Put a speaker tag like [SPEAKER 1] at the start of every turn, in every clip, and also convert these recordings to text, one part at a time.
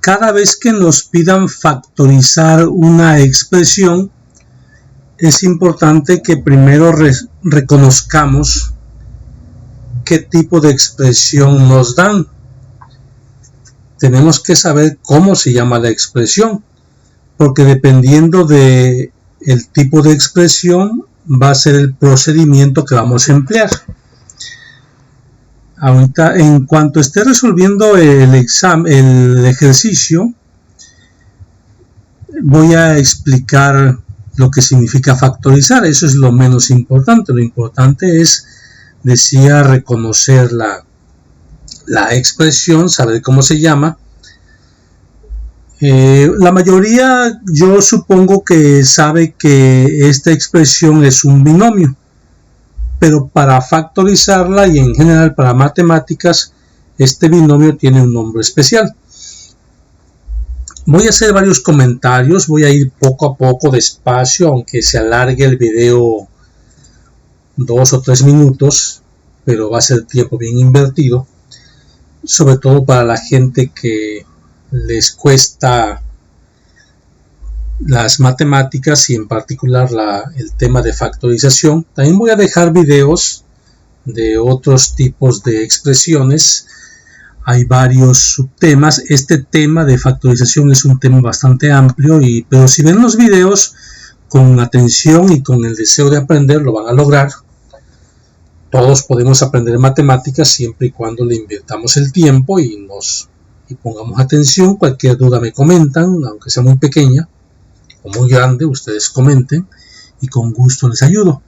[SPEAKER 1] Cada vez que nos pidan factorizar una expresión, es importante que primero reconozcamos qué tipo de expresión nos dan. Tenemos que saber cómo se llama la expresión, porque dependiendo de el tipo de expresión va a ser el procedimiento que vamos a emplear. Ahorita, en cuanto esté resolviendo el ejercicio, voy a explicar lo que significa factorizar. Eso es lo menos importante. Lo importante es, decía, reconocer la expresión, saber cómo se llama. La mayoría, yo supongo que sabe que esta expresión es un binomio, pero para factorizarla y en general para matemáticas, este binomio tiene un nombre especial. Voy a hacer varios comentarios, voy a ir poco a poco, despacio, aunque se alargue el video 2 o 3 minutos, pero va a ser tiempo bien invertido, sobre todo para la gente que les cuesta las matemáticas y en particular el tema de factorización. También voy a dejar videos de otros tipos de expresiones. Hay varios subtemas. Este tema de factorización es un tema bastante amplio, pero si ven los videos con atención y con el deseo de aprender, lo van a lograr. Todos podemos aprender matemáticas siempre y cuando le invirtamos el tiempo y pongamos atención. Cualquier duda me comentan, aunque sea muy pequeña o muy grande, ustedes comenten y con gusto les ayudo.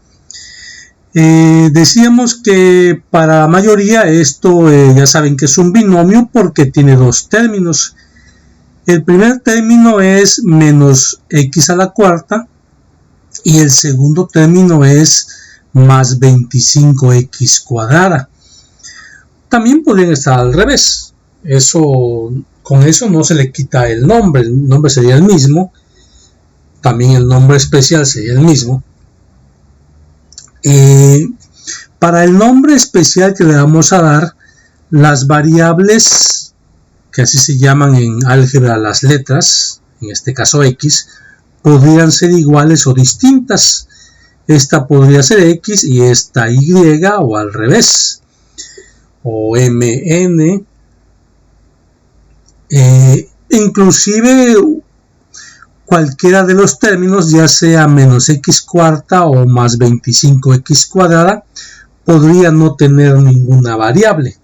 [SPEAKER 1] Decíamos que para la mayoría esto ya saben que es un binomio porque tiene dos términos. El primer término es menos x a la cuarta y el segundo término es más 25x cuadrada. También podrían estar al revés. Con eso no se le quita el nombre sería el mismo. También el nombre especial sería el mismo. Para el nombre especial que le vamos a dar, las variables, que así se llaman en álgebra las letras, en este caso x, podrían ser iguales o distintas. Esta podría ser x y esta y, o al revés, o mn. Inclusive cualquiera de los términos, ya sea menos x cuarta o más 25x cuadrada, podría no tener ninguna variable,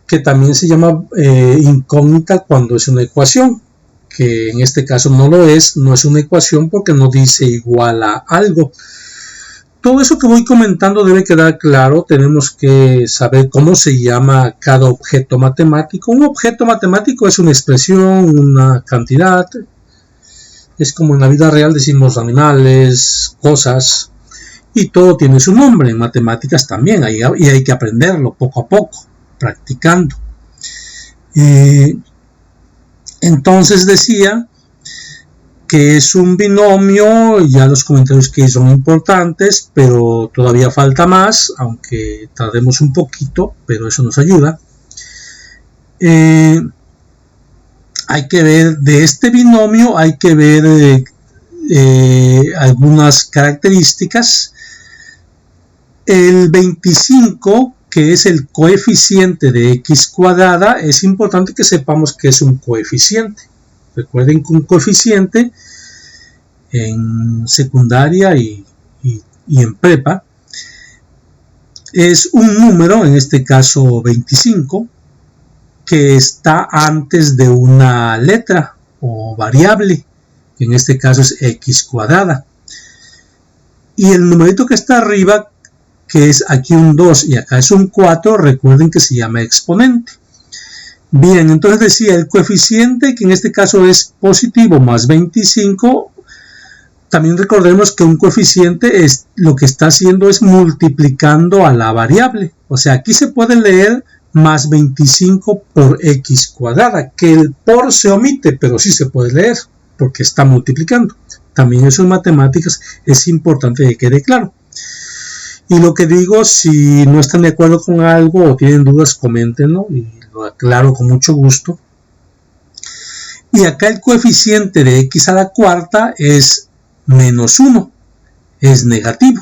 [SPEAKER 1] que también se llama incógnita cuando es una ecuación, que en este caso no es una ecuación porque no dice igual a algo. Todo eso que voy comentando debe quedar claro. Tenemos que saber cómo se llama cada objeto matemático. Un objeto matemático es una expresión, una cantidad. Es como en la vida real decimos animales, cosas, y todo tiene su nombre. En matemáticas también, y hay que aprenderlo poco a poco, practicando. Entonces decía que es un binomio. Ya los comentarios que son importantes, pero todavía falta más, aunque tardemos un poquito, pero eso nos ayuda. Hay que ver de este binomio, hay que ver algunas características. El 25, que es el coeficiente de x cuadrada, es importante que sepamos que es un coeficiente. Recuerden que un coeficiente en secundaria y en prepa es un número, en este caso 25, que está antes de una letra o variable, que en este caso es x cuadrada. Y el numerito que está arriba, que es aquí un 2 y acá es un 4, recuerden que se llama exponente. Bien, entonces decía el coeficiente, que en este caso es positivo, más 25. También recordemos que un coeficiente lo que está haciendo es multiplicando a la variable. O sea, aquí se puede leer más 25 por x cuadrada, que el por se omite, pero sí se puede leer porque está multiplicando. También eso en matemáticas es importante que quede claro. Y lo que digo, si no están de acuerdo con algo o tienen dudas, coméntenlo y lo aclaro con mucho gusto. Y acá el coeficiente de x a la cuarta es menos 1, es negativo.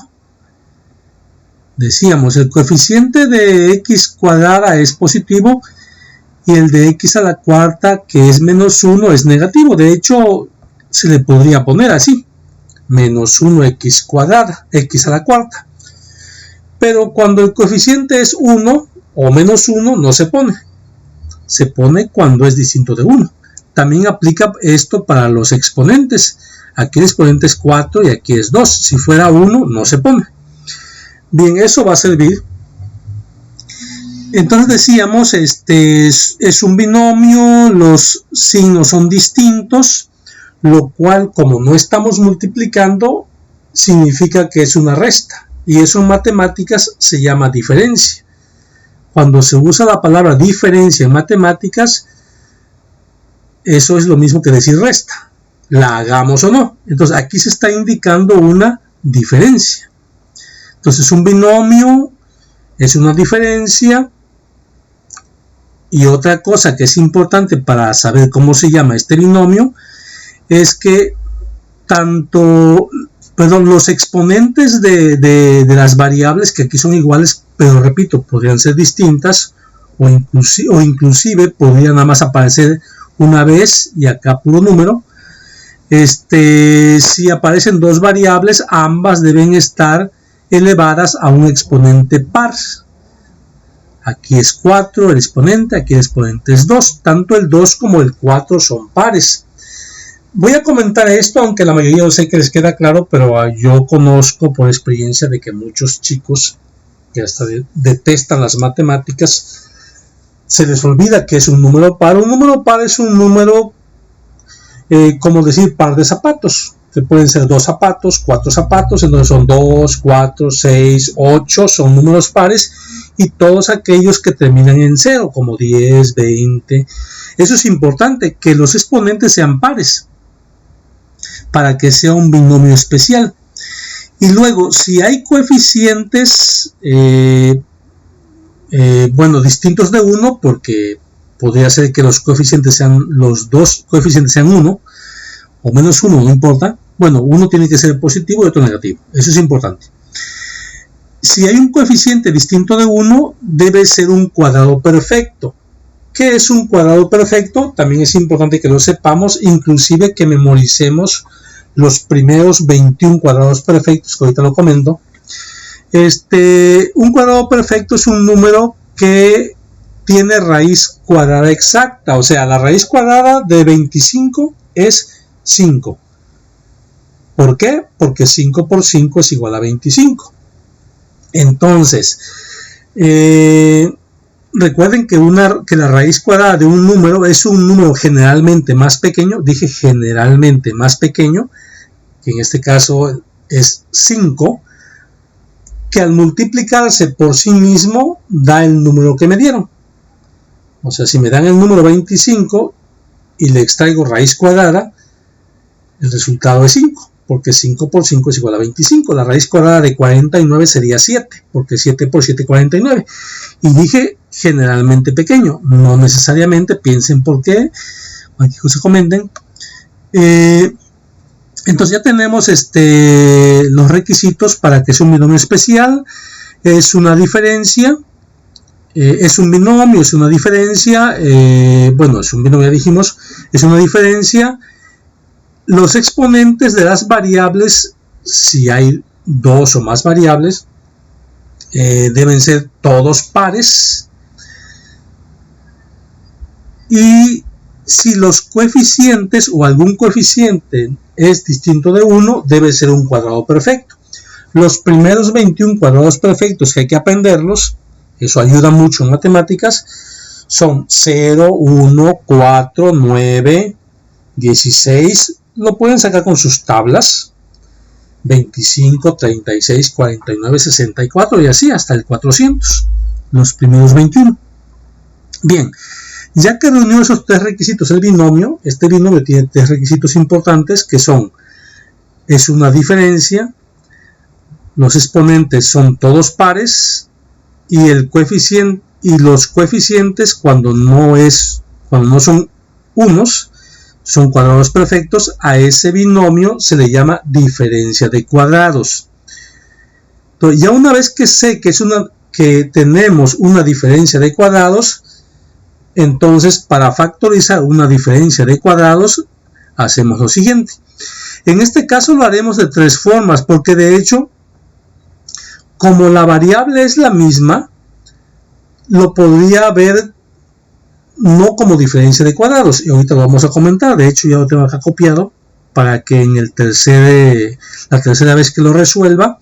[SPEAKER 1] Decíamos, el coeficiente de x cuadrada es positivo y el de x a la cuarta, que es menos 1, es negativo. De hecho, se le podría poner así, menos 1x cuadrada, x a la cuarta. Pero cuando el coeficiente es 1 o menos 1, no se pone. Se pone cuando es distinto de 1. También aplica esto para los exponentes. Aquí el exponente es 4 y aquí es 2. Si fuera 1, no se pone. Bien, eso va a servir. Entonces decíamos, es un binomio, los signos son distintos, lo cual, como no estamos multiplicando, significa que es una resta. Y eso en matemáticas se llama diferencia. Cuando se usa la palabra diferencia en matemáticas, eso es lo mismo que decir resta, la hagamos o no. Entonces aquí se está indicando una diferencia. Entonces un binomio es una diferencia. Y otra cosa que es importante para saber cómo se llama este binomio es que los exponentes de las variables, que aquí son iguales, pero repito, podrían ser distintas o inclusive podrían nada más aparecer una vez y acá puro número. Si aparecen dos variables, ambas deben estar elevadas a un exponente par. Aquí es 4 el exponente, aquí el exponente es 2. Tanto el 2 como el 4 son pares. Voy a comentar esto, aunque la mayoría no sé que les queda claro, pero yo conozco por experiencia de que muchos chicos que hasta detestan las matemáticas, se les olvida que es un número par. Un número par es un número, como decir, par de zapatos. Que pueden ser 2 zapatos, 4 zapatos, entonces son 2, 4, 6, 8, son números pares. Y todos aquellos que terminan en 0, como 10, 20. Eso es importante, que los exponentes sean pares, para que sea un binomio especial. Y luego, si hay coeficientes, distintos de 1, porque podría ser que los dos coeficientes sean 1, o menos 1, no importa. Bueno, uno tiene que ser positivo y otro negativo. Eso es importante. Si hay un coeficiente distinto de 1, debe ser un cuadrado perfecto. ¿Qué es un cuadrado perfecto? También es importante que lo sepamos, inclusive que memoricemos los primeros 21 cuadrados perfectos, que ahorita lo comento. Un cuadrado perfecto es un número que tiene raíz cuadrada exacta, o sea, la raíz cuadrada de 25 es 5. ¿Por qué? Porque 5 por 5 es igual a 25. Entonces, recuerden que la raíz cuadrada de un número es un número generalmente más pequeño, dije generalmente más pequeño, que en este caso es 5, que al multiplicarse por sí mismo da el número que me dieron. O sea, si me dan el número 25 y le extraigo raíz cuadrada, el resultado es 5. Porque 5 por 5 es igual a 25. La raíz cuadrada de 49 sería 7, porque 7 por 7 es 49. Y dije generalmente pequeño, no necesariamente, piensen por qué, cualquier cosa comenten. Entonces ya tenemos los requisitos para que sea un binomio especial. Es una diferencia, es un binomio, es una diferencia, es un binomio, ya dijimos, es una diferencia. Los exponentes de las variables, si hay dos o más variables, deben ser todos pares. Y si los coeficientes o algún coeficiente es distinto de 1, debe ser un cuadrado perfecto. Los primeros 21 cuadrados perfectos que hay que aprenderlos, eso ayuda mucho en matemáticas, son 0, 1, 4, 9, 16, lo pueden sacar con sus tablas, 25, 36, 49, 64 y así hasta el 400, los primeros 21. Bien, ya que reunió esos tres requisitos el binomio, este binomio tiene tres requisitos importantes que son, es una diferencia, los exponentes son todos pares y el coeficiente y los coeficientes cuando no son unos son cuadrados perfectos, a ese binomio se le llama diferencia de cuadrados. Entonces, ya una vez que sé que tenemos una diferencia de cuadrados, entonces para factorizar una diferencia de cuadrados hacemos lo siguiente. En este caso lo haremos de tres formas, porque de hecho, como la variable es la misma, lo podría ver no como diferencia de cuadrados, y ahorita lo vamos a comentar. De hecho ya lo tengo acá copiado para que en la tercera vez que lo resuelva,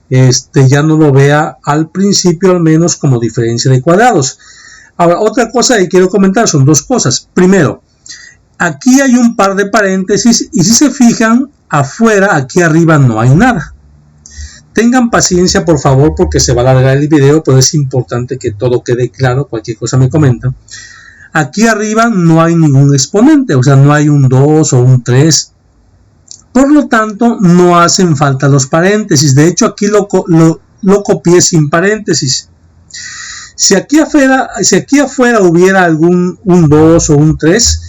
[SPEAKER 1] ya no lo vea al principio al menos como diferencia de cuadrados. Ahora, otra cosa que quiero comentar son dos cosas. Primero, aquí hay un par de paréntesis y si se fijan, afuera, aquí arriba no hay nada. Tengan paciencia por favor porque se va a alargar el video, pero es importante que todo quede claro. Cualquier cosa me comentan. Aquí arriba no hay ningún exponente, o sea, no hay un 2 o un 3. Por lo tanto, no hacen falta los paréntesis. De hecho, aquí lo copié sin paréntesis. Si aquí afuera hubiera un 2 o un 3,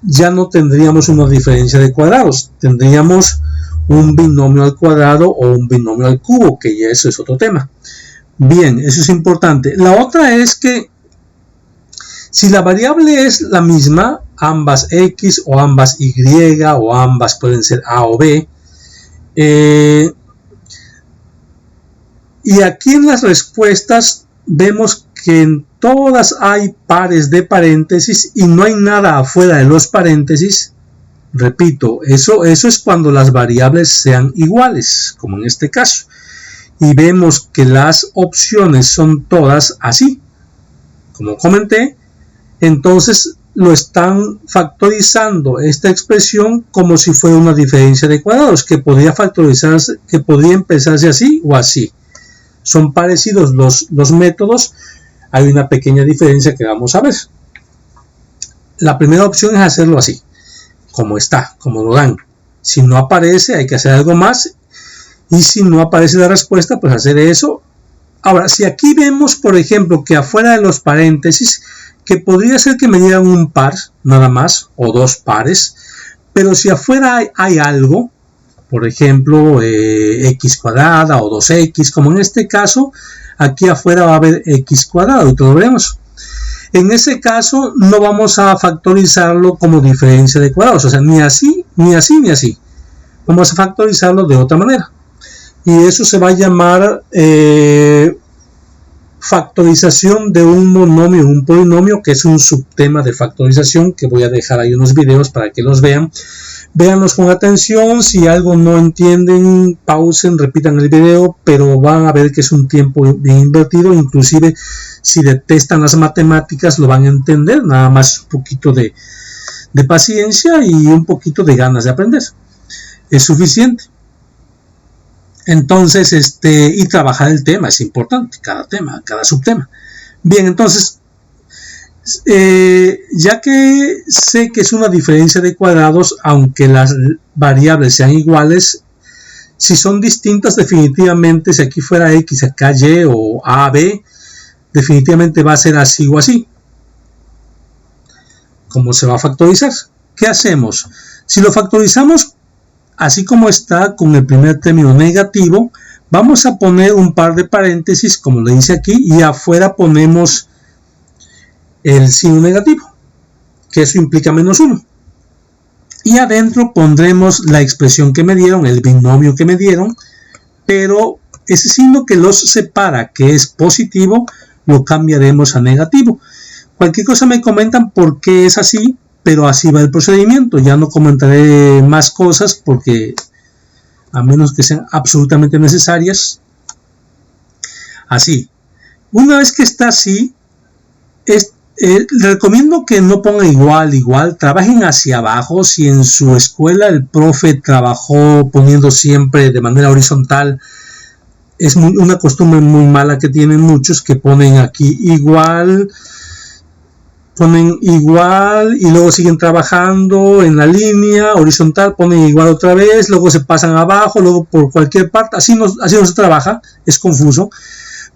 [SPEAKER 1] ya no tendríamos una diferencia de cuadrados. Tendríamos un binomio al cuadrado o un binomio al cubo, que ya eso es otro tema. Bien, eso es importante. La otra es que si la variable es la misma, ambas x o ambas y o ambas pueden ser a o b, y aquí en las respuestas vemos que en todas hay pares de paréntesis y no hay nada afuera de los paréntesis. Repito, eso es cuando las variables sean iguales, como en este caso. Y vemos que las opciones son todas así, como comenté. Entonces lo están factorizando esta expresión como si fuera una diferencia de cuadrados, que podría factorizarse, que podría empezarse así o así. Son parecidos los métodos, hay una pequeña diferencia que vamos a ver. La primera opción es hacerlo así, como está, como lo dan. Si no aparece, hay que hacer algo más, y si no aparece la respuesta, pues hacer eso. Ahora, si aquí vemos, por ejemplo, que afuera de los paréntesis, que podría ser que me dieran un par, nada más, o dos pares, pero si afuera hay algo, por ejemplo, x cuadrada o 2x, como en este caso, aquí afuera va a haber x cuadrado, y todo lo veremos. En ese caso, no vamos a factorizarlo como diferencia de cuadrados, o sea, ni así, ni así, ni así. Vamos a factorizarlo de otra manera. Y eso se va a llamar factorización de un monomio, un polinomio, que es un subtema de factorización, que voy a dejar ahí unos videos para que los vean. Véanlos con atención, si algo no entienden, pausen, repitan el video, pero van a ver que es un tiempo bien invertido. Inclusive si detestan las matemáticas lo van a entender, nada más un poquito de paciencia y un poquito de ganas de aprender. Es suficiente. Entonces, y trabajar el tema es importante, cada tema, cada subtema. Bien, entonces, ya que sé que es una diferencia de cuadrados, aunque las variables sean iguales, si son distintas, definitivamente, si aquí fuera x, acá y o a, b, definitivamente va a ser así o así. ¿Cómo se va a factorizar? ¿Qué hacemos? Si lo factorizamos así como está con el primer término negativo, vamos a poner un par de paréntesis, como le dice aquí, y afuera ponemos el signo negativo, que eso implica -1. Y adentro pondremos la expresión que me dieron, el binomio que me dieron, pero ese signo que los separa, que es positivo, lo cambiaremos a negativo. Cualquier cosa me comentan por qué es así, pero así va el procedimiento. Ya no comentaré más cosas porque, a menos que sean absolutamente necesarias, así. Una vez que está así, recomiendo que no pongan igual, trabajen hacia abajo. Si en su escuela el profe trabajó poniendo siempre de manera horizontal, es una costumbre muy mala que tienen muchos, que ponen aquí igual y luego siguen trabajando en la línea horizontal, ponen igual otra vez, luego se pasan abajo, luego por cualquier parte. Así no se trabaja, es confuso.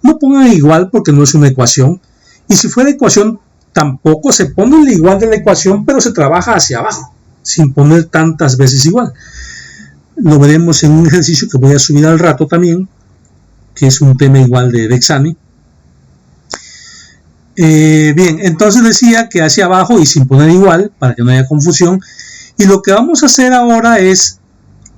[SPEAKER 1] No pongan igual porque no es una ecuación, y si fuera ecuación tampoco se pone el igual de la ecuación, pero se trabaja hacia abajo. sin poner tantas veces igual. Lo veremos en un ejercicio que voy a subir al rato también, que es un tema igual de examen. Bien, entonces decía que hacia abajo y sin poner igual, para que no haya confusión. Y lo que vamos a hacer ahora es,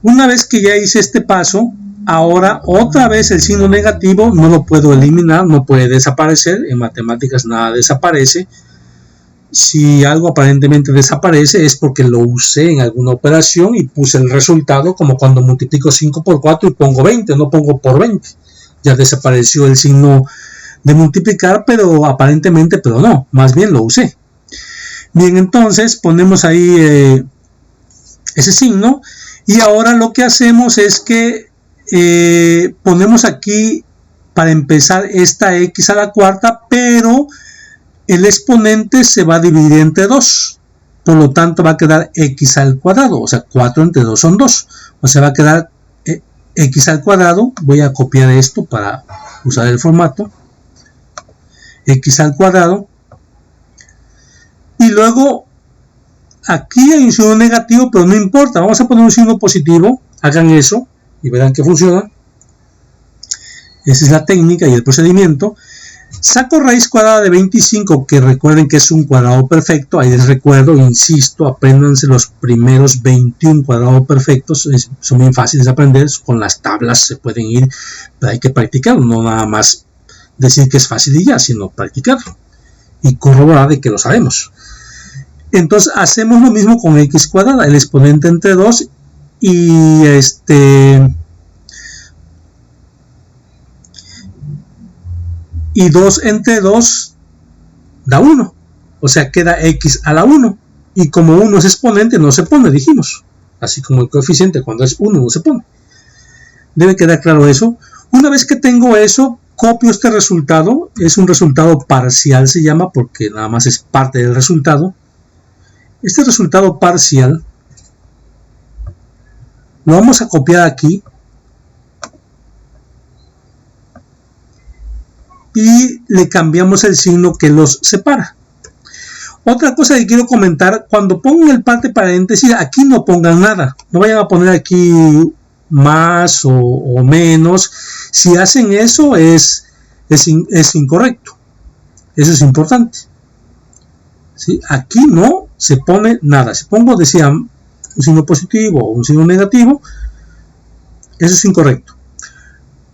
[SPEAKER 1] una vez que ya hice este paso, ahora otra vez el signo negativo no lo puedo eliminar, no puede desaparecer. En matemáticas nada desaparece. Si algo aparentemente desaparece es porque lo usé en alguna operación y puse el resultado, como cuando multiplico 5 por 4 y pongo 20, no pongo por 20. Ya desapareció el signo de multiplicar, pero aparentemente, pero no, más bien lo usé. Bien, entonces ponemos ahí ese signo y ahora lo que hacemos es que ponemos aquí para empezar esta x a la cuarta, pero el exponente se va a dividir entre 2, por lo tanto va a quedar x al cuadrado, o sea 4 entre 2 son 2, o sea va a quedar x al cuadrado. Voy a copiar esto para usar el formato, x al cuadrado, y luego aquí hay un signo negativo, pero no importa, vamos a poner un signo positivo. Hagan eso y verán que funciona. Esa es la técnica y el procedimiento. Saco raíz cuadrada de 25, que recuerden que es un cuadrado perfecto. Ahí les recuerdo, insisto, apréndanse los primeros 21 cuadrados perfectos, son bien fáciles de aprender, con las tablas se pueden ir, pero hay que practicarlo, no nada más decir que es fácil y ya, sino practicarlo y corroborar de que lo sabemos. Entonces hacemos lo mismo con x cuadrada, el exponente entre 2 y y 2 entre 2 da 1, o sea queda x a la 1, y como 1 es exponente no se pone, dijimos, así como el coeficiente cuando es 1 no se pone. Debe quedar claro eso. Una vez que tengo eso, copio este resultado, es un resultado parcial se llama, porque nada más es parte del resultado. Este resultado parcial lo vamos a copiar aquí y le cambiamos el signo que los separa. Otra cosa que quiero comentar, cuando pongan el parte paréntesis, aquí no pongan nada, no vayan a poner aquí más o menos. Si hacen eso es incorrecto, eso es importante. ¿Sí? Aquí no se pone nada. Si pongo, decía, un signo positivo o un signo negativo, eso es incorrecto.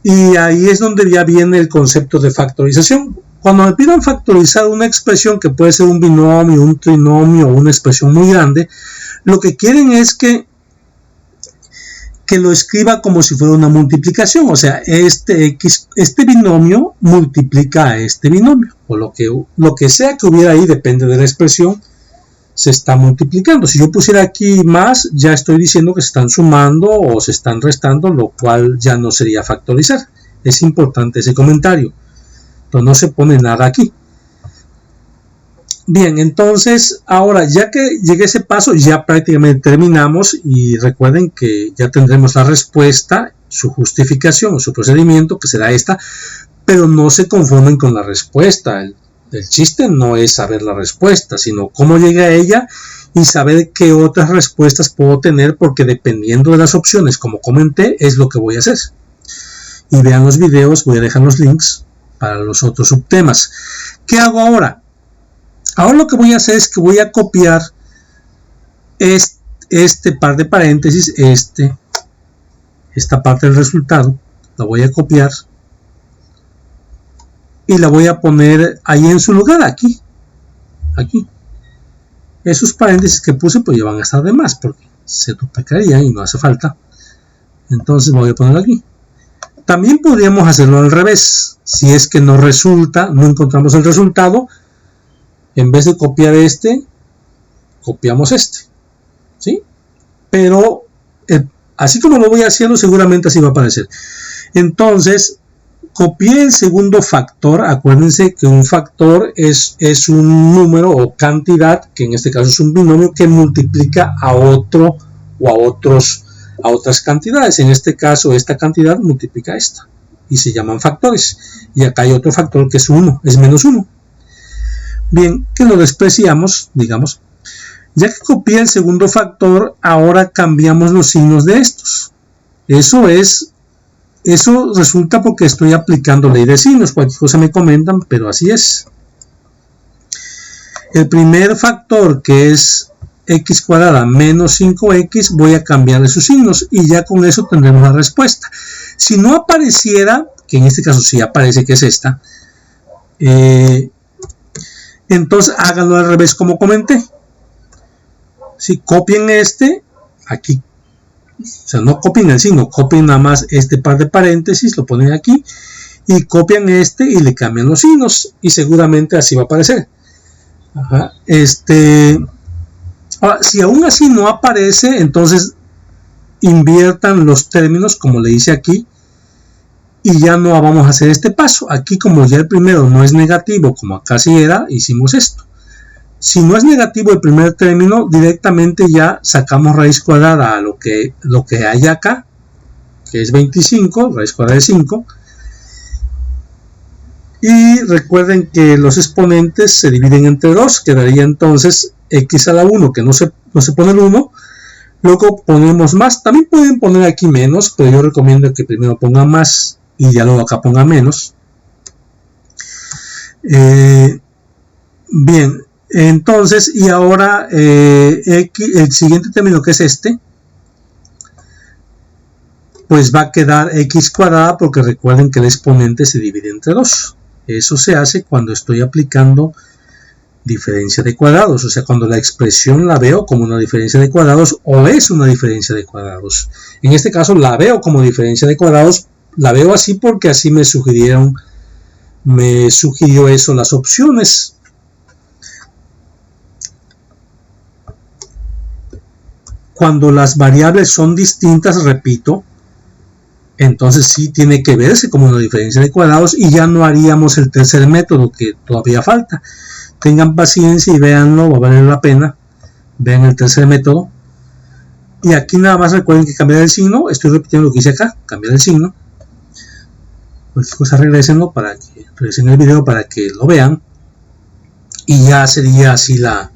[SPEAKER 1] Y ahí es donde ya viene el concepto de factorización. Cuando me pidan factorizar una expresión que puede ser un binomio, un trinomio o una expresión muy grande, lo que quieren es que lo escriba como si fuera una multiplicación, o sea, este binomio multiplica a este binomio, o lo que sea que hubiera ahí, depende de la expresión, se está multiplicando. Si yo pusiera aquí más, ya estoy diciendo que se están sumando o se están restando, lo cual ya no sería factorizar. Es importante ese comentario. Entonces no se pone nada aquí. Bien, entonces ahora ya que llegué a ese paso, ya prácticamente terminamos, y recuerden que ya tendremos la respuesta, su justificación o su procedimiento, que será esta, pero no se conformen con la respuesta. El chiste no es saber la respuesta, sino cómo llegué a ella y saber qué otras respuestas puedo tener, porque dependiendo de las opciones, como comenté, es lo que voy a hacer. Y vean los videos, voy a dejar los links para los otros subtemas. ¿Qué hago ahora? Ahora lo que voy a hacer es que voy a copiar este par de paréntesis, esta parte del resultado, la voy a copiar y la voy a poner ahí en su lugar, aquí. Esos paréntesis que puse pues ya van a estar de más, porque se duplicarían y no hace falta. Entonces voy a poner aquí. También podríamos hacerlo al revés. Si es que no resulta, no encontramos el resultado, en vez de copiar copiamos ¿sí? Pero así como lo voy haciendo, seguramente así va a aparecer. Entonces, copié el segundo factor. Acuérdense que un factor es un número o cantidad, que en este caso es un binomio, que multiplica a otro o a otras cantidades. En este caso, esta cantidad multiplica esta, y se llaman factores. Y acá hay otro factor que es 1, es menos 1. Bien, que lo despreciamos, digamos. Ya que copié el segundo factor, ahora cambiamos los signos de estos. Eso resulta porque estoy aplicando ley de signos. Cualquier cosa me comentan, pero así es. El primer factor, que es x cuadrada menos 5x, voy a cambiarle sus signos y ya con eso tendremos la respuesta. Si no apareciera, que en este caso sí aparece, que es esta, entonces háganlo al revés como comenté. Si copien aquí, o sea, no copien el signo, copien nada más este par de paréntesis, lo ponen aquí y copian y le cambian los signos y seguramente así va a aparecer. Ajá. Ahora, si aún así no aparece, entonces inviertan los términos como le hice aquí y ya no vamos a hacer este paso. Aquí, como ya el primero no es negativo, como acá sí era, hicimos esto. Si no es negativo el primer término, directamente ya sacamos raíz cuadrada a lo que hay acá, que es 25, raíz cuadrada de 5. Y recuerden que los exponentes se dividen entre 2, quedaría entonces x a la 1, que no se pone el 1. Luego ponemos más, también pueden poner aquí menos, pero yo recomiendo que primero pongan más y ya luego acá pongan menos. Bien, entonces, y ahora el siguiente término, que es este, pues va a quedar x cuadrada, porque recuerden que el exponente se divide entre 2. Eso se hace cuando estoy aplicando diferencia de cuadrados, o sea, cuando la expresión la veo como una diferencia de cuadrados o es una diferencia de cuadrados. En este caso la veo como diferencia de cuadrados, la veo así porque así me sugirió eso las opciones. Cuando las variables son distintas, repito, entonces sí tiene que verse como una diferencia de cuadrados y ya no haríamos el tercer método, que todavía falta. Tengan paciencia y véanlo, va a valer la pena. Vean el tercer método. Y aquí nada más recuerden que cambiar el signo. Estoy repitiendo lo que hice acá, cambiar el signo. Cualquier cosa regresen el video para que lo vean. Y ya sería así la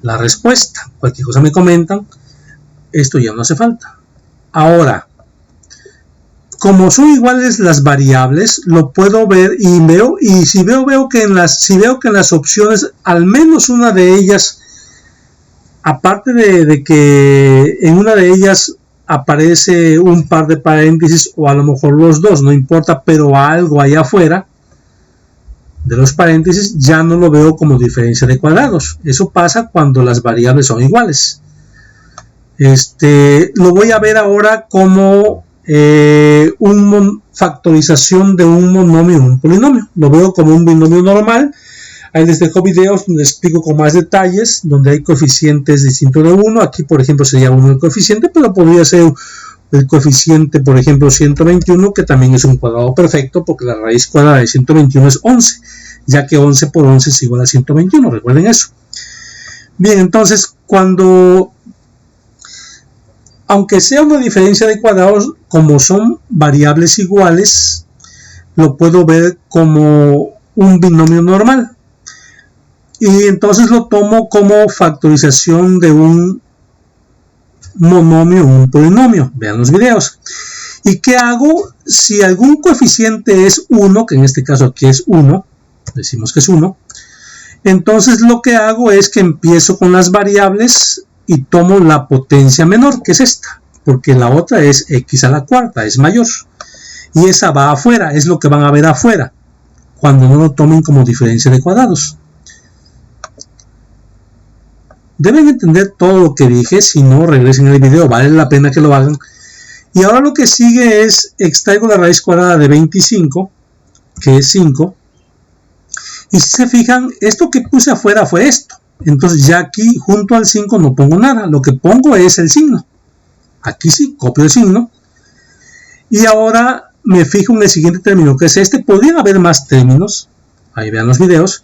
[SPEAKER 1] respuesta. Cualquier cosa me comentan. Esto ya no hace falta. Ahora, como son iguales las variables, lo puedo ver y si veo que en las opciones, al menos una de ellas, aparte de que en una de ellas aparece un par de paréntesis o a lo mejor los dos, no importa, pero algo allá afuera de los paréntesis ya no lo veo como diferencia de cuadrados. Eso pasa cuando las variables son iguales. Lo voy a ver ahora como factorización de un monomio, un polinomio. Lo veo como un binomio normal. Ahí les dejo videos donde explico con más detalles, donde hay coeficientes distintos de 1. Aquí, por ejemplo, sería 1 el coeficiente, pero podría ser el coeficiente, por ejemplo, 121, que también es un cuadrado perfecto, porque la raíz cuadrada de 121 es 11, ya que 11 por 11 es igual a 121, recuerden eso. Bien, entonces, aunque sea una diferencia de cuadrados, como son variables iguales, lo puedo ver como un binomio normal. Y entonces lo tomo como factorización de un monomio, un polinomio. Vean los videos. ¿Y qué hago? Si algún coeficiente es 1, que en este caso aquí es 1, decimos que es 1, entonces lo que hago es que empiezo con las variables y tomo la potencia menor, que es esta, porque la otra es x a la cuarta, es mayor. Y esa va afuera, es lo que van a ver afuera, cuando no lo tomen como diferencia de cuadrados. Deben entender todo lo que dije, si no, regresen al video, vale la pena que lo hagan. Y ahora lo que sigue es, extraigo la raíz cuadrada de 25, que es 5. Y si se fijan, esto que puse afuera fue esto. Entonces ya aquí, junto al 5, no pongo nada. Lo que pongo es el signo. Aquí sí, copio el signo. Y ahora me fijo en el siguiente término, que es este. Podrían haber más términos. Ahí vean los videos.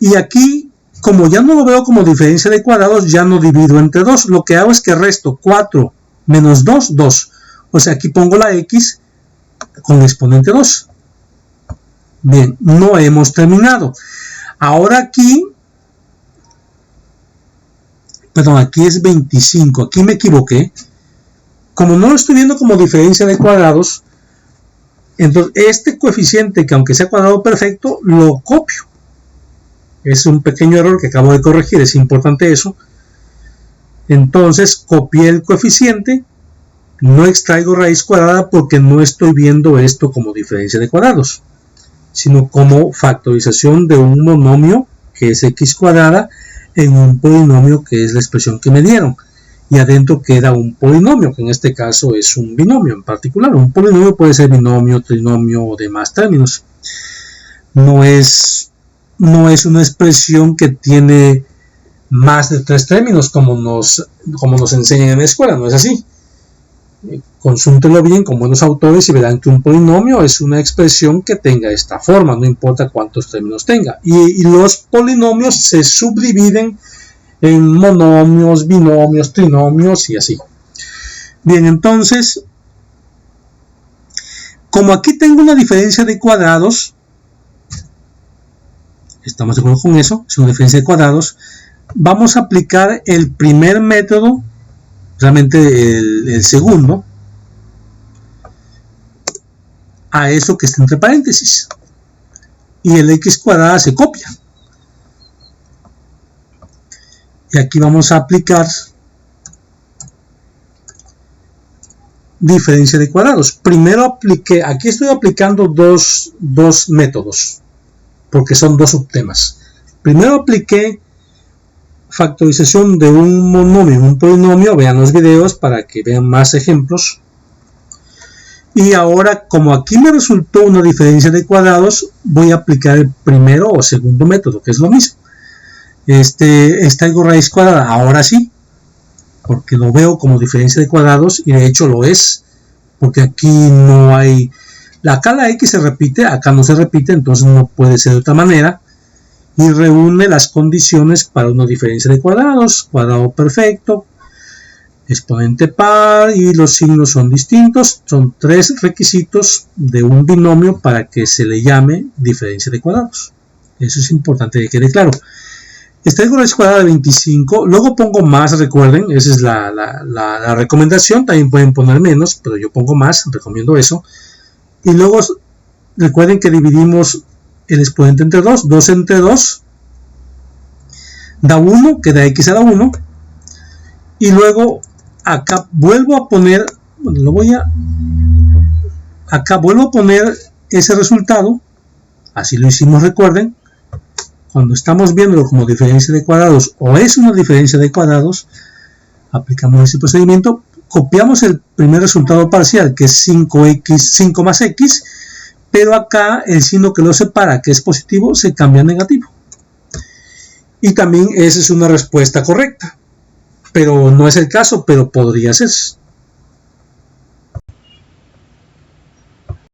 [SPEAKER 1] Y aquí, como ya no lo veo como diferencia de cuadrados, ya no divido entre 2. Lo que hago es que resto 4 menos 2, 2. O sea, aquí pongo la x con exponente 2. Bien, no hemos terminado. Ahora aquí perdón, aquí es 25, aquí me equivoqué. Como no lo estoy viendo como diferencia de cuadrados, entonces este coeficiente, que aunque sea cuadrado perfecto, lo copio. Es un pequeño error que acabo de corregir, es importante eso. Entonces copié el coeficiente, no extraigo raíz cuadrada porque no estoy viendo esto como diferencia de cuadrados, sino como factorización de un monomio que es x cuadrada en un polinomio que es la expresión que me dieron. Y adentro queda un polinomio, que en este caso es un binomio en particular. Un polinomio puede ser binomio, trinomio o demás términos. No es una expresión que tiene más de 3 términos como nos enseñan en la escuela, no es así. Consúltenlo bien con buenos autores y verán que un polinomio es una expresión que tenga esta forma, no importa cuántos términos tenga. Y los polinomios se subdividen en monomios, binomios, trinomios y así. Bien, entonces, como aquí tengo una diferencia de cuadrados, estamos de acuerdo con eso, es una diferencia de cuadrados, vamos a aplicar el primer método, realmente el segundo, a eso que está entre paréntesis. Y el x cuadrada se copia. Y aquí vamos a aplicar diferencia de cuadrados. Primero apliqué, aquí estoy aplicando dos métodos, porque son dos subtemas. Primero apliqué factorización de un monomio, un polinomio, vean los videos para que vean más ejemplos. Y ahora, como aquí me resultó una diferencia de cuadrados, voy a aplicar el primero o segundo método, que es lo mismo. Extraigo raíz cuadrada, ahora sí, porque lo veo como diferencia de cuadrados, y de hecho lo es, porque aquí no hay, acá la x se repite, acá no se repite, entonces no puede ser de otra manera, y reúne las condiciones para una diferencia de cuadrados, cuadrado perfecto, exponente par, y los signos son distintos. Son 3 requisitos de un binomio para que se le llame diferencia de cuadrados. Eso es importante que quede claro. Extraigo raíz cuadrada de 25, luego pongo más, recuerden, esa es la recomendación, también pueden poner menos, pero yo pongo más, recomiendo eso. Y luego recuerden que dividimos el exponente entre 2, 2 entre 2 da 1, queda x a la 1, y luego acá vuelvo a poner, acá vuelvo a poner ese resultado, así lo hicimos, recuerden, cuando estamos viéndolo como diferencia de cuadrados o es una diferencia de cuadrados, aplicamos ese procedimiento, copiamos el primer resultado parcial, que es 5 más x, pero acá el signo que lo separa, que es positivo, se cambia a negativo. Y también esa es una respuesta correcta, pero no es el caso, pero podría ser.